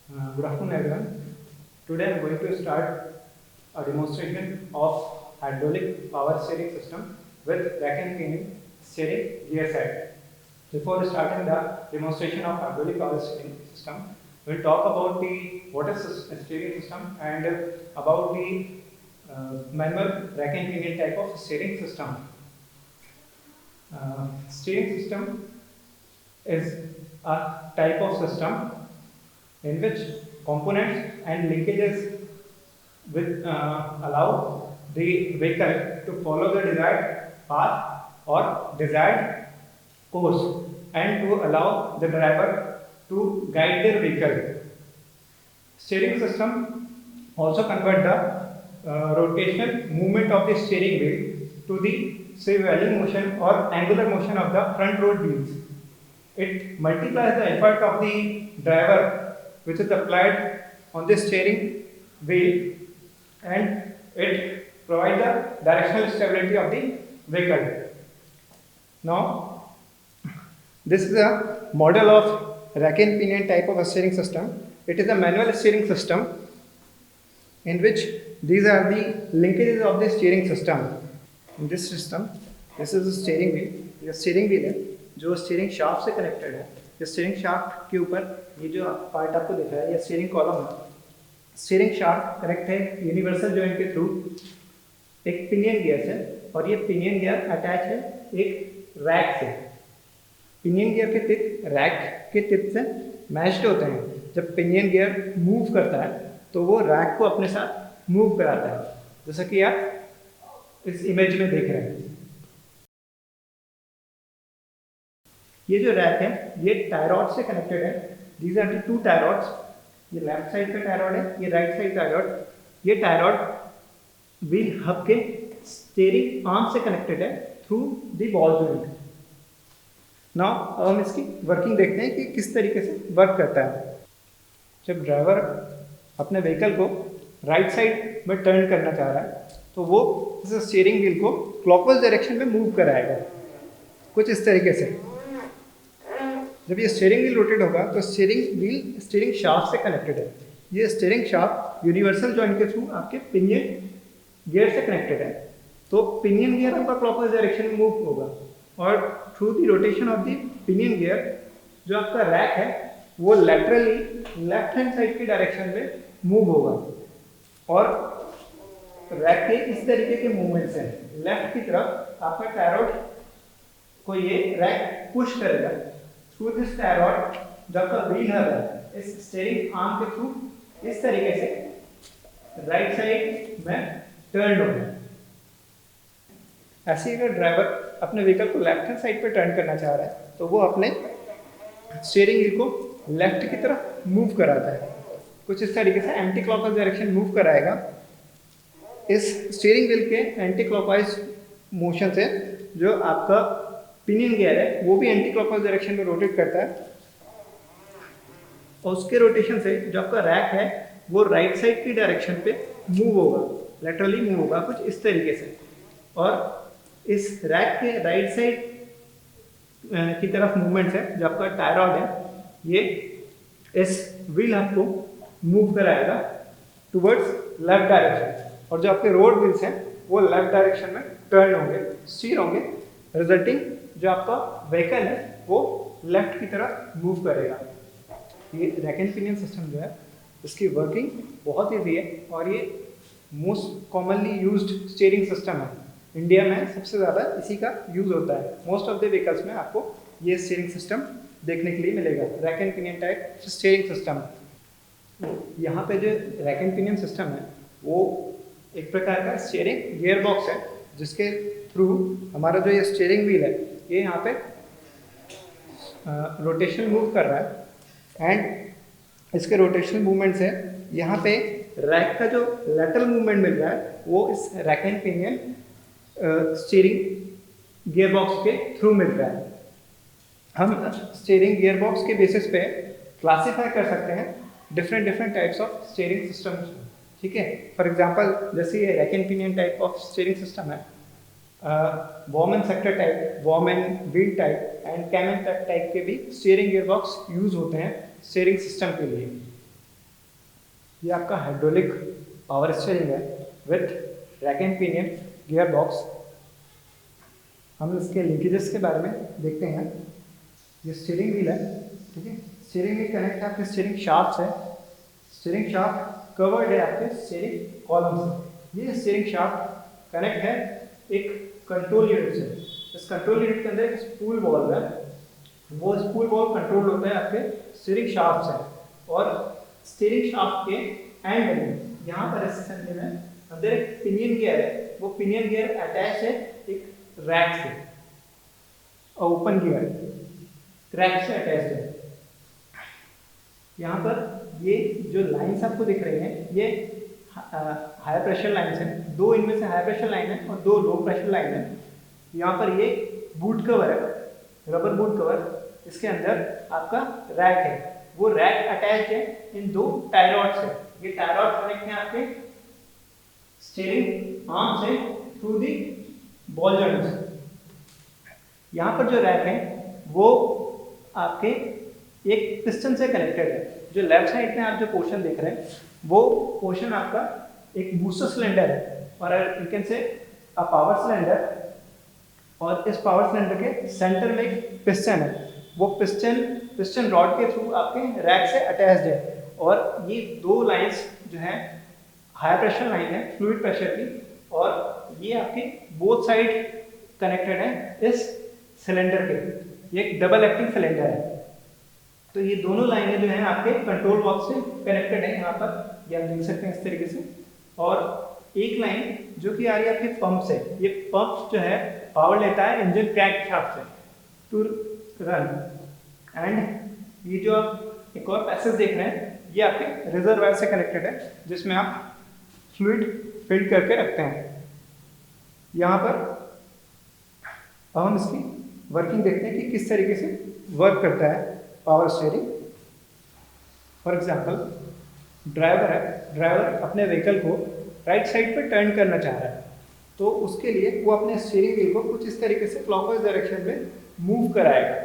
Good afternoon, everyone. Today I am going to start a demonstration of hydraulic power steering system with rack and pinion steering gear set. Before starting the demonstration of hydraulic power steering system, we will talk about the water steering system and about the manual rack and pinion type of steering system. Steering system is a type of system in which components and linkages will allow the vehicle to follow the desired path or desired course and to allow the driver to guide their vehicle. Steering system also convert the rotational movement of the steering wheel to the swaying motion or angular motion of the front road wheels. It multiplies the effort of the driver which is applied on the steering wheel, and it provides the directional stability of the vehicle. Now, this is a model of rack and pinion type of a steering system. It is a manual steering system in which these are the linkages of the steering system. In this system, this is the steering wheel. यह steering wheel है जो steering shaft से connected है. इस steering shaft के ऊपर ये जो पार्ट आपको दिख रहा है ये steering column है. steering shaft कनेक्ट है यूनिवर्सल जॉइंट के थ्रू एक पिनियन गियर से, और ये पिनियन गियर अटैच है एक रैक से. पिनियन गियर के टिप रैक के टिप से मैच्ड होते हैं. जब पिनियन गियर मूव करता है तो वो रैक को अपने साथ मूव कराता है, जैसा कि आप इस इमेज में देख रहे हैं. ये जो रैक है ये टाई रॉड से कनेक्टेड है. These are the two tie rods. ये लेफ्ट साइड का टाई रॉड है, ये राइट साइड टाई रॉड. ये टाई रॉड व्हील हब के स्टीयरिंग आर्म से कनेक्टेड है through the ball joint. Now अब हम इसकी वर्किंग देखते हैं कि किस तरीके से वर्क करता है. जब ड्राइवर अपने व्हीकल को राइट साइड में टर्न करना चाह रहा है तो वो इस स्टीयरिंग व्हील को क्लॉकवाइज डायरेक्शन में मूव कराएगा कुछ इस तरीके से. जब ये स्टीयरिंग व्हील रोटेट होगा तो स्टीयरिंग व्हील स्टीयरिंग शाफ्ट से कनेक्टेड है. ये स्टीयरिंग शाफ्ट यूनिवर्सल जॉइंट के थ्रू आपके पिनियन गियर से कनेक्टेड है. तो पिनियन गियर आपका क्लॉकवाइज डायरेक्शन में मूव होगा और through the rotation of the pinion gear जो आपका रैक है वो लैटरली लेफ्ट हैंड साइड की डायरेक्शन में मूव होगा. और रैक के इस तरीके के मूवमेंट से लेफ्ट की तरफ आपका टाई रॉड को ये रैक पुश करेगा. थ्रू दिस टाई रॉड जो आपका व्हील हब है इस स्टीयरिंग आर्म के थ्रू इस तरीके से राइट साइड में टर्न होगा. ऐसे अगर ड्राइवर अपने व्हीकल को लेफ्ट हैंड साइड पे टर्न करना चाह रहा है तो वो अपने स्टीयरिंग व्हील को लेफ्ट की तरफ मूव कराता है. कुछ इस तरीके से एंटी क्लॉकवाइज डायरेक्शन मूव कराएगा. इस स्टीयरिंग व्हील के एंटी क्लॉकवाइज मोशन से जो आपका पिनियन गियर है वो भी एंटी क्लॉकवाइज डायरेक्शन में रोटेट करता है, और उसके रोटेशन से जो आपका रैक है वो राइट साइड की डायरेक्शन पे मूव होगा, लेटरली मूव होगा कुछ इस तरीके से. और इस रैक के राइट साइड की तरफ मूवमेंट्स है जो आपका टाई रॉड है ये इस व्हील हब को मूव कराएगा टुवर्ड्स लेफ्ट डायरेक्शन, और जो आपके रोड व्हील्स हैं वो लेफ्ट डायरेक्शन में टर्न होंगे, स्टीयर होंगे, रिजल्टिंग जो आपका व्हीकल है वो लेफ्ट की तरफ मूव करेगा. ये रैक एंड पिनियन सिस्टम जो है इसकी वर्किंग बहुत ईजी है और ये most commonly used steering system है. इंडिया में सबसे ज़्यादा इसी का यूज़ होता है. मोस्ट ऑफ द व्हीकल्स में आपको ये स्टीयरिंग सिस्टम देखने के लिए मिलेगा. Rack and pinion type steering system. यहाँ पे जो रैक एंड पिनियन सिस्टम है वो एक प्रकार का स्टीयरिंग गियर बॉक्स है जिसके थ्रू हमारा जो ये स्टीयरिंग व्हील है ये यहाँ पे रोटेशनल मूव कर रहा है. एंड इसके रोटेशनल मूवमेंट से यहाँ पे रैक का जो लैटरल मूवमेंट मिल रहा है वो इस rack and pinion steering gear box के थ्रू मिल रहा है. हम स्टीयरिंग गियर बॉक्स के बेसिस पे क्लासीफाई कर सकते हैं different types of steering system. ठीक है, फॉर एग्जांपल जैसे ये rack and pinion type of steering system है, worm and sector type, worm and wheel type and cam and type के भी स्टीयरिंग गियर बॉक्स यूज होते हैं स्टीयरिंग सिस्टम के लिए. ये आपका हाइड्रोलिक पावर स्टीयरिंग है with rack and pinion gear box. हम इसके लिंकेजेस के बारे में देखते हैं। ये स्टीयरिंग व्हील है, ठीक है। स्टीयरिंग व्हील कनेक्ट है आपके स्टीयरिंग शाफ्ट से। स्टीयरिंग शाफ्ट कवर्ड है आपके स्टीयरिंग कॉलम से। ये स्टीयरिंग शाफ्ट कनेक्ट है एक कंट्रोल यूनिट से। इस कंट्रोल यूनिट के अंदर एक स्पूल बॉल है, वो स्पूल बॉल कंट्रोल होता है आपके स्टीयरिंग शाफ्ट से। और स्टीयरिंग शाफ्ट के एंड में यहाँ पर इस सेंटर में अंदर एक पिनियन गियर है। वो पिनियन गियर अटैच है एक रैक से, ओपन गियर रैक से अटैच है। यहाँ पर ये जो लाइंस आपको दिख रही हैं ये हाई प्रेशर लाइंस हैं। दो इनमें से हाई प्रेशर लाइन है और दो लो प्रेशर लाइन है। यहाँ पर ये बूट कवर है, रबर बूट कवर। इसके अंदर आपका रैक है, वो रैक अटैच है इन दो टाई रॉड से। ये टाई रॉड कनेक्ट है आपके स्टीयरिंग आर्म से थ्रू दी बॉल जॉइंट्स। यहाँ पर जो रैक है वो आपके एक पिस्टन से कनेक्टेड है। जो लेफ्ट साइड में आप जो पोर्शन देख रहे हैं वो पोर्शन आपका एक बूस्टर सिलेंडर है और you can say a power cylinder. और इस पावर सिलेंडर के सेंटर में एक पिस्टन है, वो पिस्टन रॉड के थ्रू आपके रैक से अटैच्ड है। और ये दो लाइंस जो है हाई प्रेशर लाइन है फ्लूइड प्रेशर की, और ये आपके बोथ साइड कनेक्टेड है इस सिलेंडर के। ये एक डबल एक्टिंग सिलेंडर है। तो ये दोनों लाइनें जो हैं आपके कंट्रोल बॉक्स से कनेक्टेड है। यहाँ पर ये आप देख सकते हैं इस तरीके से। और एक लाइन जो कि आ रही है आपके पंप से। ये पंप जो है पावर लेता है इंजन क्रैंक शाफ्ट से टू रन। एंड ये जो आप एक और पैसेज देख रहे हैं ये आपके रिजर्वायर से कनेक्टेड है, जिसमें आप फ्लूइड फिल करके रखते हैं। यहाँ पर अब हम इसकी वर्किंग देखते हैं कि किस तरीके से वर्क करता है power steering. For example driver है, ड्राइवर अपने व्हीकल को राइट साइड पर टर्न करना चाह रहा है, तो उसके लिए वो अपने स्टीयरिंग व्हील को कुछ इस तरीके से क्लॉकवाइज डायरेक्शन में मूव कराएगा।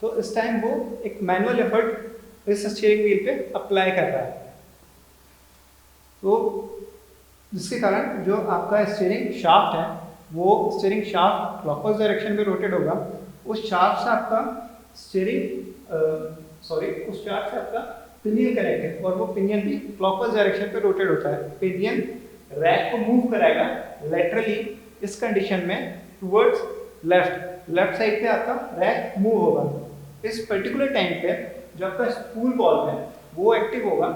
तो इस टाइम वो एक मैनुअल एफर्ट इस स्टीयरिंग व्हील पे अप्लाई कर रहा है। तो जिसके कारण जो आपका स्टीयरिंग शाफ्ट है वो स्टीयरिंग शाफ्ट क्लॉकवाइज डायरेक्शन में रोटेट होगा। उस शाफ्ट से आपका उस शाफ्ट से आपका पिनियन कनेक्ट है और वो पिनियन भी क्लॉकवाइज डायरेक्शन पे रोटेट होता है। पिनियन रैक को मूव कराएगा लेटरली इस कंडीशन में टुवर्ड्स लेफ्ट साइड पे आपका रैक मूव होगा। इस पर्टिकुलर टाइम पे जो आपका स्पूल बॉल है वो एक्टिव होगा।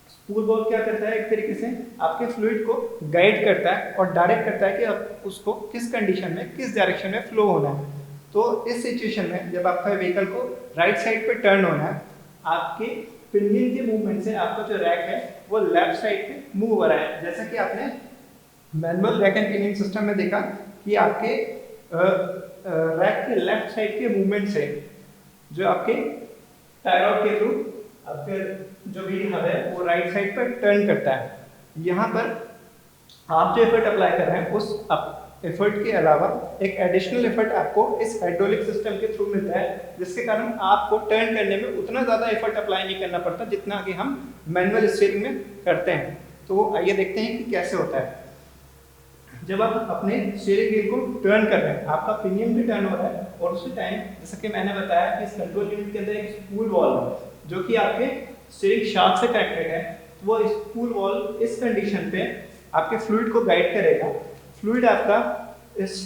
स्पूल बॉल क्या करता है, एक तरीके से आपके फ्लूइड को गाइड करता है और डायरेक्ट करता है कि अब उसको किस कंडीशन में किस डायरेक्शन में फ्लो होना है। तो इस सिचुएशन में जब आपका व्हीकल को राइट साइड पे टर्न होना है, आपके पिनियन के मूवमेंट से आपका जो रैक है वो लेफ्ट साइड पे मूव हो रहा है। जैसा कि आपने manual rack and pinion system में देखा कि आपके रैक के लेफ्ट साइड के मूवमेंट से जो आपके टाई रॉड के थ्रू आपके जो व्हील हब है वो राइट साइड पर टर्न करता है। यहाँ पर आप जो एफर्ट अप्लाई कर रहे हैं उस एफर्ट के अलावा एक एडिशनल एफर्ट आपको इस हाइड्रोलिक सिस्टम के थ्रू मिलता है, जिसके कारण आपको टर्न करने में उतना ज़्यादा एफर्ट अप्लाई नहीं करना पड़ता जितना कि हम मैनुअल स्टीयरिंग में करते हैं। तो आइए देखते हैं कि कैसे होता है। जब आप अपने स्टीयरिंग व्हील को टर्न कर रहे हैं, आपका पिनियन भी टर्न हो रहा है और उसी टाइम जैसा कि मैंने बताया कि इस कंट्रोल यूनिट के अंदर एक स्पूल बॉल है जो कि आपके स्टीयरिंग शाफ्ट से कनेक्टेड है। वो स्पूल बॉल इस कंडीशन पे आपके फ्लूइड को गाइड करेगा। फ्लूइड आपका इस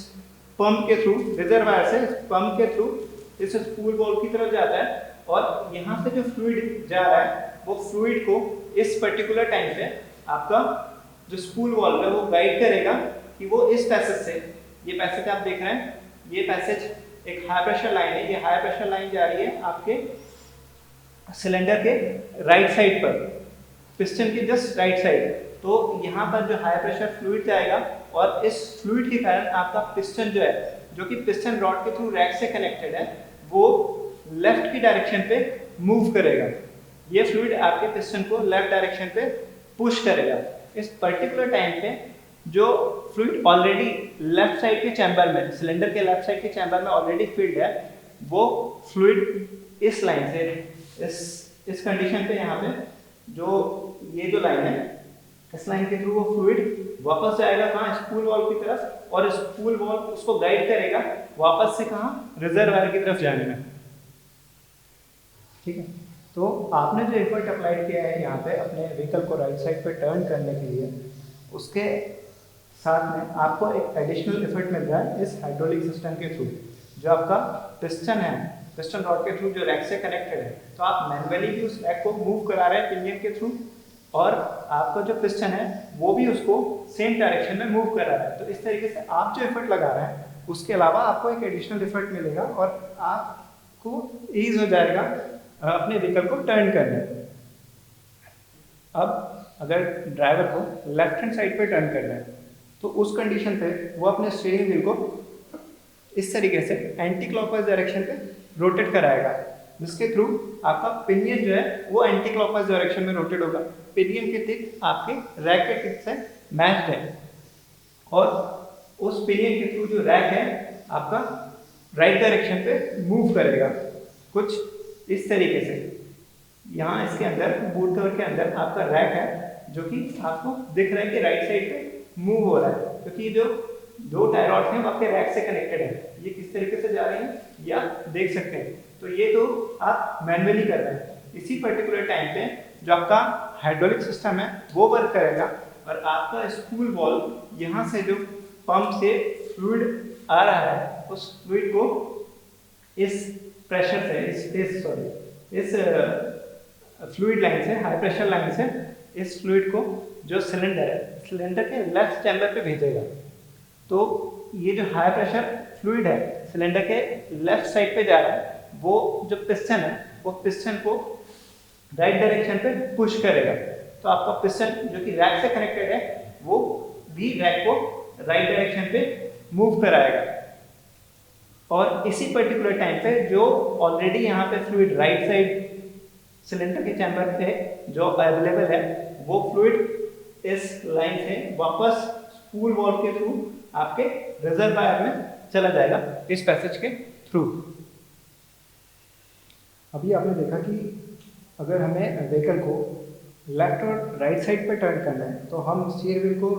पंप के थ्रू, रिजर्वायर से इस पंप के थ्रू इस स्पूल बॉल की तरफ जाता है और यहाँ से जो फ्लूइड जा रहा है वो फ्लूइड को इस पर्टिकुलर टाइम पे आपका जो स्पूल बॉल है वो गाइड करेगा कि वो इस पैसेज से, ये पैसेज आप देख रहे हैं, ये पैसेज एक हाई प्रेशर लाइन है। ये हाई प्रेशर लाइन जा रही है आपके सिलेंडर के राइट साइड पर, पिस्टन के जस्ट राइट साइड। तो यहाँ पर जो हाई प्रेशर फ्लूइड जाएगा और इस फ्लूइड के कारण आपका पिस्टन जो है, जो कि पिस्टन रॉड के थ्रू रैक से कनेक्टेड है, वो लेफ्ट की डायरेक्शन पे मूव करेगा। ये फ्लूइड आपके पिस्टन को लेफ्ट डायरेक्शन पे पुश करेगा। इस पर्टिकुलर टाइम पे जो फ्लूइड ऑलरेडी लेफ्ट साइड के चैम्बर में, सिलेंडर के लेफ्ट साइड के चैम्बर में ऑलरेडी फिल्ड है, वो फ्लूइड इस लाइन से इस कंडीशन पे यहाँ पे जो ये जो लाइन है, इस लाइन के थ्रू वो फ्लूइड वापस जाएगा कहाँ, स्पूल वॉल की तरफ, और स्पूल वॉल उसको गाइड करेगा वापस से कहाँ, रिजर्वायर की तरफ जाने में। ठीक है, तो आपने जो एफर्ट अप्लाइड किया है यहाँ पे अपने व्हीकल को राइट साइड पे टर्न करने के लिए, उसके साथ में आपको एक एडिशनल एफर्ट मिल रहा है इस हाइड्रोलिक सिस्टम के थ्रू। जो आपका पिस्टन है, पिस्टन रॉड के थ्रू जो रैक से कनेक्टेड है, तो आप मैनुअली भी उस रैक को मूव करा रहे हैं पिनियन के थ्रू, और आपका जो पिस्टन है वो भी उसको सेम डायरेक्शन में मूव कर रहा है। तो इस तरीके से आप जो एफर्ट लगा रहे हैं उसके अलावा आपको एक एडिशनल एफर्ट मिलेगा और आपको ईज हो जाएगा अपने व्हीकल को टर्न करने। अब अगर ड्राइवर को लेफ्ट हैंड साइड पे टर्न करना है तो उस कंडीशन पे वो अपने स्टीयरिंग व्हील को इस तरीके से एंटी क्लॉकवाइज डायरेक्शन पे रोटेट कराएगा, जिसके थ्रू आपका पिनियन जो है वो एंटी क्लॉकवाइज डायरेक्शन में रोटेट होगा। पिनियन की टिप आपके रैक के टिप से मैच्ड है, और उस पिनियन के थ्रू जो रैक है आपका राइट डायरेक्शन पे मूव करेगा कुछ इस तरीके से। यहाँ इसके अंदर बूट कवर के अंदर आपका रैक है जो कि आपको दिख रहा है कि राइट साइड पे मूव हो रहा है, क्योंकि जो दो टायर रॉड्स हैं वो आपके रैक से कनेक्टेड है। ये किस तरीके से जा रही हैं या देख सकते हैं। तो ये तो आप मैनुअली कर रहे हैं। इसी पर्टिकुलर टाइम पे जो आपका हाइड्रोलिक सिस्टम है वो वर्क करेगा, और आपका स्पूल वॉल्व यहाँ से जो पंप से फ्लूइड आ रहा है उस फ्लूइड को इस प्रेशर से इस फ्लूइड लाइन से, हाई प्रेशर लाइन से इस फ्लूइड को जो सिलेंडर है, सिलेंडर के लेफ्ट चैम्बर पे भेजेगा। तो ये जो हाई प्रेशर फ्लूइड है सिलेंडर के लेफ्ट साइड पे जा रहा है, वो जो पिस्टन है वो पिस्टन को राइट डायरेक्शन पे पुश करेगा। तो आपका पिस्टन जो कि रैक से कनेक्टेड है वो भी रैक को राइट डायरेक्शन पे मूव कराएगा। और इसी पर्टिकुलर टाइम पे जो ऑलरेडी यहाँ पे फ्लूइड राइट साइड सिलेंडर के चैम्बर पे जो अवेलेबल है, वो फ्लूइड इस लाइन से वापस स्पूल वॉल्व के थ्रू आपके रिजर्वायर में चला जाएगा इस पैसेज के थ्रू। अभी आपने देखा कि अगर हमें व्हीकल को लेफ्ट और राइट साइड पे टर्न करना है तो हम स्टीयर व्हील को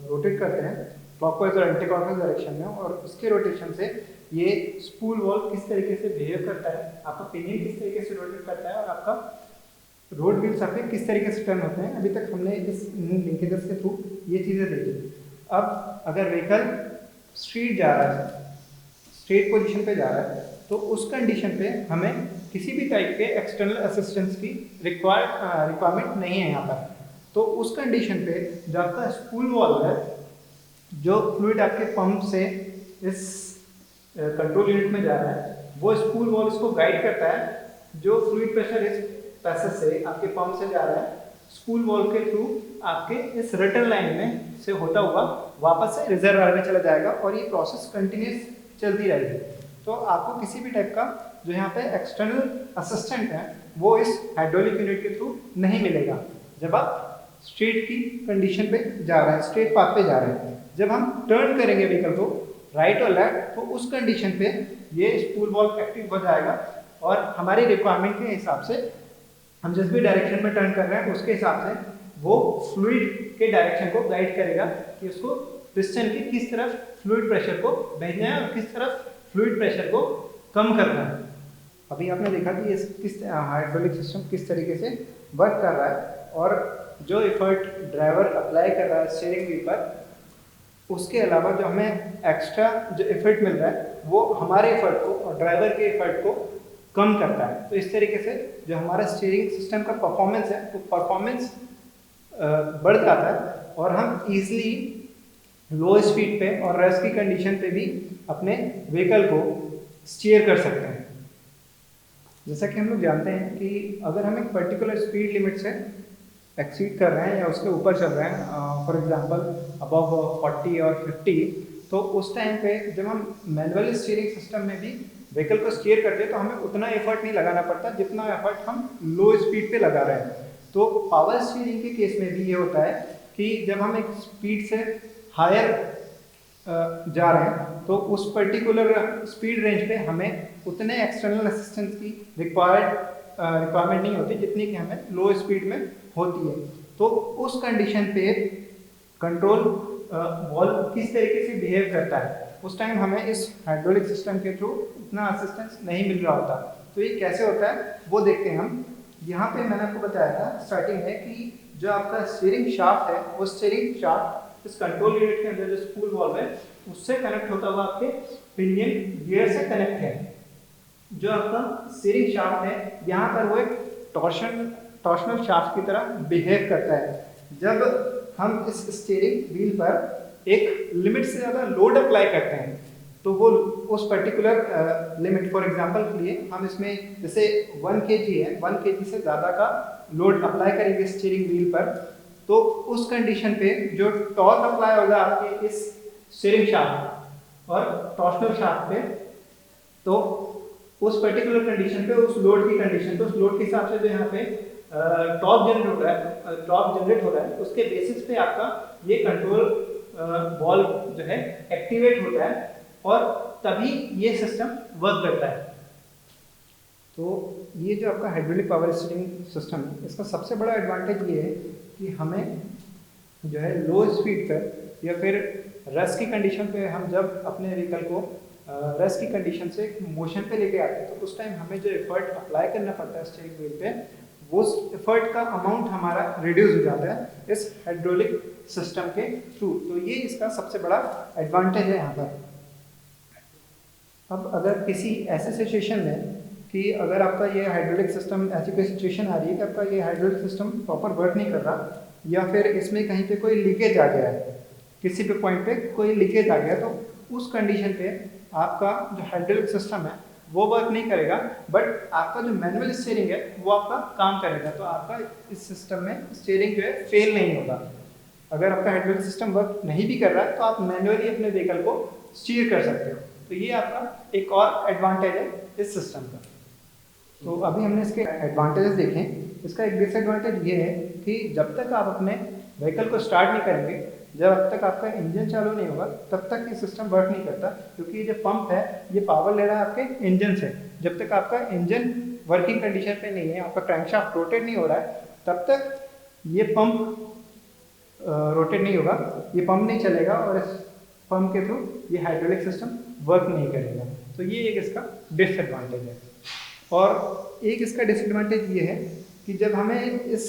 रोटेट करते हैं क्लॉकवाइज और एंटी क्लॉकवाइज डायरेक्शन में, और उसके रोटेशन से ये स्पूल वॉल्व किस तरीके से बिहेव करता है, आपका पिनियन किस तरीके से रोटेट करता है, और आपका रोड व्हील्स आपके किस तरीके से टर्न होते हैं। अभी तक हमने इस लिंकेजेस के थ्रू ये चीज़ें देखी। अब अगर व्हीकल स्ट्रेट जा रहा है, स्ट्रेट पोजीशन पे जा रहा है, तो उस कंडीशन पे हमें किसी भी टाइप के एक्सटर्नल असिस्टेंस की रिक्वायरमेंट नहीं है यहाँ पर। तो उस कंडीशन पे जो आपका स्पूल वॉल्व है, जो फ्लूइड आपके पंप से इस कंट्रोल यूनिट में जा रहा है, वो स्पूल वॉल्व इसको गाइड करता है। जो फ्लूइड प्रेशर इस पैसेज से आपके पंप से जा रहा है, स्पूल वॉल्व के थ्रू आपके इस रिटर्न लाइन में से होता हुआ वापस से रिजर्वायर में चला जाएगा, और ये प्रोसेस कंटिन्यूस चलती रहेगी। तो आपको किसी भी टाइप का जो यहाँ पे एक्सटर्नल असिस्टेंट है वो इस हाइड्रोलिक यूनिट के थ्रू नहीं मिलेगा जब आप स्ट्रेट की कंडीशन पे जा रहे हैं, स्ट्रेट पाथ पे जा रहे हैं। जब हम टर्न करेंगे व्हीकल को राइट और लेफ्ट, तो उस कंडीशन पे ये स्पूल वॉल्व एक्टिव हो जाएगा, और हमारी रिक्वायरमेंट के हिसाब से हम जिस भी डायरेक्शन में टर्न कर रहे हैं उसके हिसाब से वो फ्लूइड के डायरेक्शन को गाइड करेगा कि उसको पिस्टन की किस तरफ फ्लूइड प्रेशर को भेजना है और किस तरफ फ्लूइड प्रेशर को कम करना है। अभी आपने देखा कि इस किस हाइड्रोलिक सिस्टम किस तरीके से वर्क कर रहा है, और जो एफर्ट ड्राइवर अप्लाई कर रहा है स्टीयरिंग व्हील पर, उसके अलावा जो हमें एक्स्ट्रा जो एफर्ट मिल रहा है वो हमारे एफर्ट को और ड्राइवर के एफर्ट को कम करता है। तो इस तरीके से जो हमारा स्टीयरिंग सिस्टम का परफॉर्मेंस है वो परफॉर्मेंस बढ़ जाता है, और हम इजीली लो स्पीड पे और रेस्ट की कंडीशन पे भी अपने व्हीकल को स्टीयर कर सकते हैं। जैसा कि हम लोग जानते हैं कि अगर हम एक पर्टिकुलर स्पीड लिमिट से एक्सीड कर रहे हैं या उसके ऊपर चल रहे हैं, फॉर एग्जांपल अबव 40 और 50, तो उस टाइम पे जब हम मैनुअल स्टीयरिंग सिस्टम में भी व्हीकल को स्टीयर करते हैं तो हमें उतना एफर्ट नहीं लगाना पड़ता जितना एफर्ट हम लो स्पीड पे लगा रहे हैं। तो पावर स्टीयरिंग के केस में भी ये होता है कि जब हम एक स्पीड से हायर जा रहे हैं तो उस पर्टिकुलर स्पीड रेंज पे हमें उतने एक्सटर्नल असिस्टेंस की रिक्वायर्ड रिक्वायरमेंट नहीं होती जितनी कि हमें लो स्पीड में होती है। तो उस कंडीशन पे कंट्रोल वॉल्व किस तरीके से बिहेव करता है, उस टाइम हमें इस हाइड्रोलिक सिस्टम के थ्रू इतना असिस्टेंस नहीं मिल रहा होता। तो ये कैसे होता है वो देखते हैं हम। यहाँ पे मैंने आपको बताया था स्टार्टिंग में कि जो आपका स्टीयरिंग शाफ्ट है, वो स्टीयरिंग शाफ्ट इस कंट्रोल यूनिट के अंदर जो स्पूल वॉल्व है उससे कनेक्ट होता हुआ आपके पिनियन गियर से कनेक्ट है। जो आपका स्टीयरिंग शाफ्ट है यहाँ पर वो एक टॉर्शनल शाफ्ट की तरह बिहेव करता है। जब हम इस स्टीयरिंग व्हील पर एक लिमिट से ज़्यादा लोड अप्लाई करते हैं तो वो उस पर्टिकुलर लिमिट, फॉर एग्जांपल के लिए हम इसमें जैसे 1 kg है, 1 kg से ज़्यादा का लोड अप्लाई करेंगे स्टीयरिंग व्हील पर, तो उस कंडीशन पे जो टॉर्क अप्लाई होगा आपके इस स्टीयरिंग शाफ्ट और टॉर्शनल शाफ्ट पे, तो उस पर्टिकुलर कंडीशन पे उस लोड की कंडीशन, तो उस लोड के हिसाब से जो यहाँ पे टॉर्क जनरेट हो रहा है उसके बेसिस पे आपका ये कंट्रोल वॉल्व जो है एक्टिवेट होता है और तभी ये सिस्टम वर्क करता है। तो ये जो आपका हाइड्रोलिक पावर स्टीयरिंग सिस्टम है, इसका सबसे बड़ा एडवांटेज ये है कि हमें जो है लो स्पीड पर या फिर रेस्ट की कंडीशन पे हम जब अपने व्हीकल को रेस्ट की कंडीशन से मोशन पे लेके आते हैं तो उस टाइम हमें जो एफर्ट अप्लाई करना पड़ता है स्टीयरिंग व्हील पे, वो एफर्ट का अमाउंट हमारा रिड्यूस हो जाता है इस हाइड्रोलिक सिस्टम के थ्रू। तो ये इसका सबसे बड़ा एडवांटेज है यहाँ पर। अब अगर किसी ऐसे सिचुएशन में कि अगर आपका ये हाइड्रोलिक सिस्टम, ऐसी कोई सिचुएशन आ रही है कि आपका ये हाइड्रोलिक सिस्टम प्रॉपर वर्क नहीं कर रहा या फिर इसमें कहीं पे कोई लीकेज आ गया है, किसी भी पॉइंट पे कोई लीकेज आ गया, तो उस कंडीशन पे आपका जो हाइड्रोलिक सिस्टम है वो वर्क नहीं करेगा, बट आपका जो मैनुअल स्टीयरिंग है वो आपका काम करेगा। तो आपका इस सिस्टम में स्टीयरिंग जो है फेल नहीं होगा। अगर आपका हाइड्रोलिक सिस्टम वर्क नहीं भी कर रहा है तो आप मैनुअली अपने व्हीकल को स्टीयर कर सकते हो। तो ये आपका एक और एडवांटेज है इस सिस्टम का। तो अभी हमने इसके एडवांटेजेस देखे। इसका एक डिसएडवांटेज ये है कि जब तक आप अपने व्हीकल को स्टार्ट नहीं करेंगे, जब तक आपका इंजन चालू नहीं होगा तब तक ये सिस्टम वर्क नहीं करता, क्योंकि ये जो पंप है ये पावर ले रहा है आपके इंजन से। जब तक आपका इंजन वर्किंग कंडीशन पे नहीं है, आपका क्रैंकशाफ्ट रोटेट नहीं हो रहा है, तब तक ये पंप रोटेट नहीं होगा, ये पंप नहीं चलेगा और इस पंप के थ्रू ये हाइड्रोलिक सिस्टम वर्क नहीं करेगा। तो ये एक इसका डिसएडवांटेज है। और एक इसका डिसएडवांटेज ये है कि जब हमें इस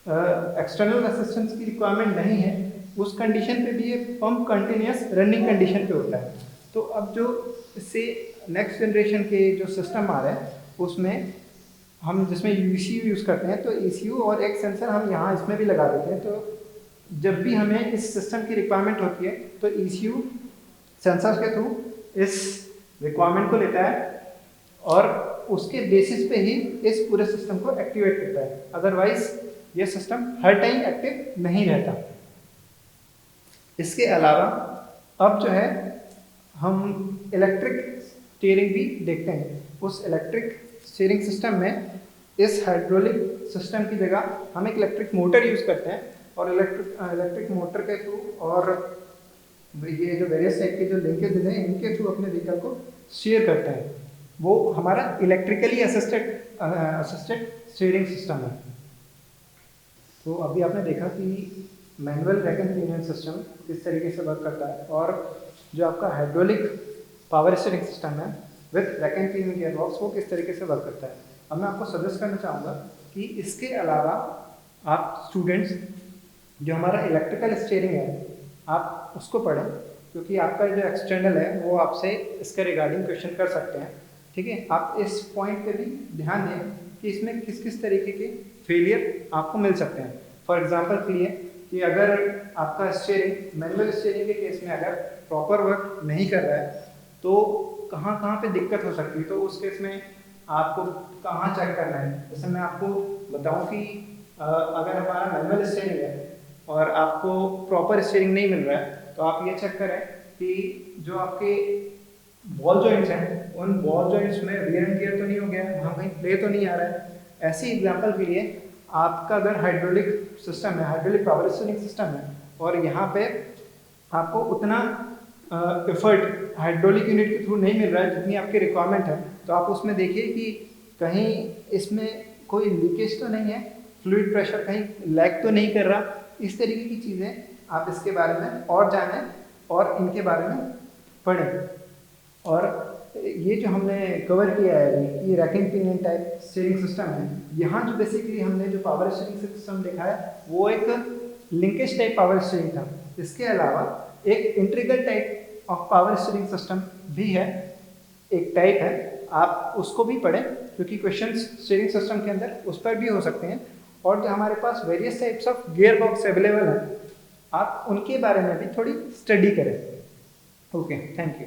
एक्सटर्नल असिस्टेंस की रिक्वायरमेंट नहीं है, उस कंडीशन पे भी ये पंप कंटिन्यूस रनिंग कंडीशन पे होता है। तो अब जो इससे नेक्स्ट जनरेशन के जो सिस्टम आ रहे हैं उसमें हम जिसमें ECU यूज़ करते हैं, तो ECU और एक सेंसर हम यहाँ इसमें भी लगा देते हैं। तो जब भी हमें इस सिस्टम की रिक्वायरमेंट होती है तो ECU सेंसर्स के थ्रू इस रिक्वायरमेंट को लेता है और उसके बेसिस पे ही इस पूरे सिस्टम को एक्टिवेट करता है। अदरवाइज ये सिस्टम हर टाइम एक्टिव नहीं रहता। इसके अलावा अब जो है हम इलेक्ट्रिक स्टीयरिंग भी देखते हैं। उस इलेक्ट्रिक स्टीयरिंग सिस्टम में इस हाइड्रोलिक सिस्टम की जगह हम एक इलेक्ट्रिक मोटर यूज़ करते हैं और इलेक्ट्रिक मोटर के थ्रू और ये जो वेरियस टाइप के जो लिंकेज हैं इनके थ्रू अपने व्हीकल को स्टीयर करते हैं। वो हमारा इलेक्ट्रिकली असिस्टेड स्टीयरिंग सिस्टम है। तो अभी आपने देखा कि manual rack and pinion system किस तरीके से वर्क करता है और जो आपका हाइड्रोलिक पावर स्टीयरिंग सिस्टम है with rack and pinion gearbox वो किस तरीके से वर्क करता है। अब मैं आपको सजेस्ट करना चाहूँगा कि इसके अलावा आप स्टूडेंट्स जो हमारा इलेक्ट्रिकल स्टीयरिंग है आप उसको पढ़ें, क्योंकि आपका जो एक्सटर्नल है वो आपसे इसके रिगार्डिंग क्वेश्चन कर सकते हैं। ठीक है, आप इस पॉइंट पे भी ध्यान दें कि इसमें किस किस तरीके के फेलियर आपको मिल सकते हैं। फॉर एग्जांपल के लिए कि अगर आपका स्टीयरिंग मैनुअल स्टीयरिंग के केस में अगर प्रॉपर वर्क नहीं कर रहा है तो कहाँ कहाँ पे दिक्कत हो सकती है। तो उस केस में आपको कहाँ चेक करना है। जैसे मैं आपको बताऊँ कि अगर हमारा मैनुअल स्टीयरिंग है और आपको प्रॉपर स्टीयरिंग नहीं मिल रहा है तो आप ये चेक करें कि जो आपके बॉल जॉइंट्स हैं उन बॉल जॉइंट्स में वियर एंड टियर तो नहीं हो गया, वहाँ कहीं प्ले तो नहीं आ रहा है। ऐसी एग्जांपल के लिए आपका अगर हाइड्रोलिक सिस्टम है, हाइड्रोलिक पावर स्टीयरिंग सिस्टम है और यहाँ पे आपको उतना एफर्ट हाइड्रोलिक यूनिट के थ्रू नहीं मिल रहा है जितनी आपकी रिक्वायरमेंट है, तो आप उसमें देखिए कि कहीं इसमें कोई लीकेज तो नहीं है, फ्लूइड प्रेशर कहीं लैग तो नहीं कर रहा। इस तरीके की चीज़ें आप इसके बारे में और जानें और इनके बारे में पढ़ें। और ये जो हमने कवर किया है अभी, ये ranking pinion type steering system है। यहाँ जो बेसिकली हमने जो पावर स्टीयरिंग सिस्टम देखा है वो एक लिंकेज टाइप पावर स्टीयरिंग था। इसके अलावा एक integral type of power steering system भी है, एक टाइप है, आप उसको भी पढ़ें क्योंकि क्वेश्चंस स्टीयरिंग सिस्टम के अंदर उस पर भी हो सकते हैं। और जो हमारे पास various types of gear box available हैं, आप उनके बारे में भी थोड़ी स्टडी करें। Okay, thank you.